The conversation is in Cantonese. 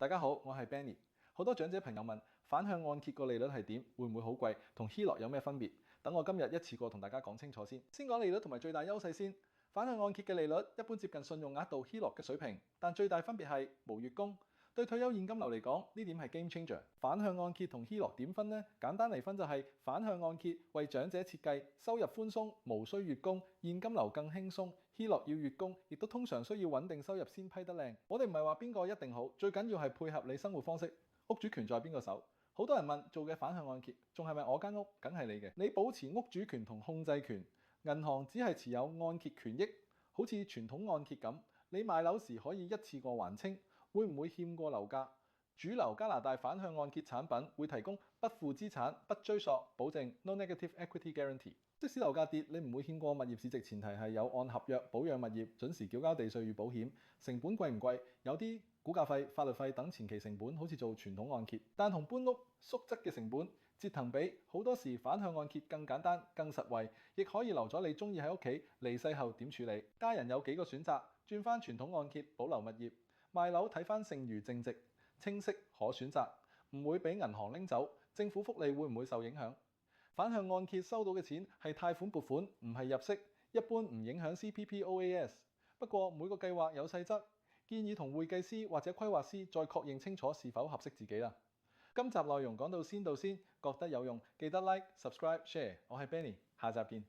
大家好，我係 Benny。好多長者朋友問反向按揭個利率係點，會唔會好貴，同 HELOC 有咩分別？等我今日一次過同大家講清楚先。先講利率同埋最大優勢先。反向按揭嘅利率一般接近信用額度 HELOC 嘅水平，但最大分別係無月供。對退休現金流嚟講，呢點係 game changer。反向按揭同 HELOC 點分呢？簡單嚟分就係反向按揭為長者設計，收入寬鬆，無需月供，現金流更輕鬆。HELOC 要月供，亦都通常需要穩定收入先批得靚。我哋唔係話邊個一定好，最緊要係配合你生活方式。屋主權在邊個手？好多人問做嘅反向按揭，仲係咪我間屋？梗係你嘅。你保持屋主權同控制權，銀行只係持有按揭權益，好似傳統按揭咁，你賣樓時可以一次過還清。會唔會欠過樓價？主流加拿大反向按揭產品會提供不負資產、不追溯保證 （No Negative Equity Guarantee）。即使樓價跌，你唔會欠過物業市值，前提係有按合約保養物業，準時繳交地稅與保險。成本貴唔貴？有啲估價費、法律費等前期成本，好似做傳統按揭，但同搬屋縮則嘅成本折騰比，好多時反向按揭更簡單、更實惠，亦可以留咗你中意喺屋企，離世後點處理？家人有幾個選擇：轉翻傳統按揭保留物業。賣樓睇返剩餘淨值，清晰可選擇，唔會俾銀行拎走。政府福利會唔會受影響？反向按揭收到嘅錢係貸款撥款，唔係入息，一般唔影響 CPPOAS。不過每個計劃有細則，建議同會計師或者規劃師再確認清楚是否合適自己啦。今集內容講到先，覺得有用記得 Like、Subscribe、Share。我係 Benny，下集見。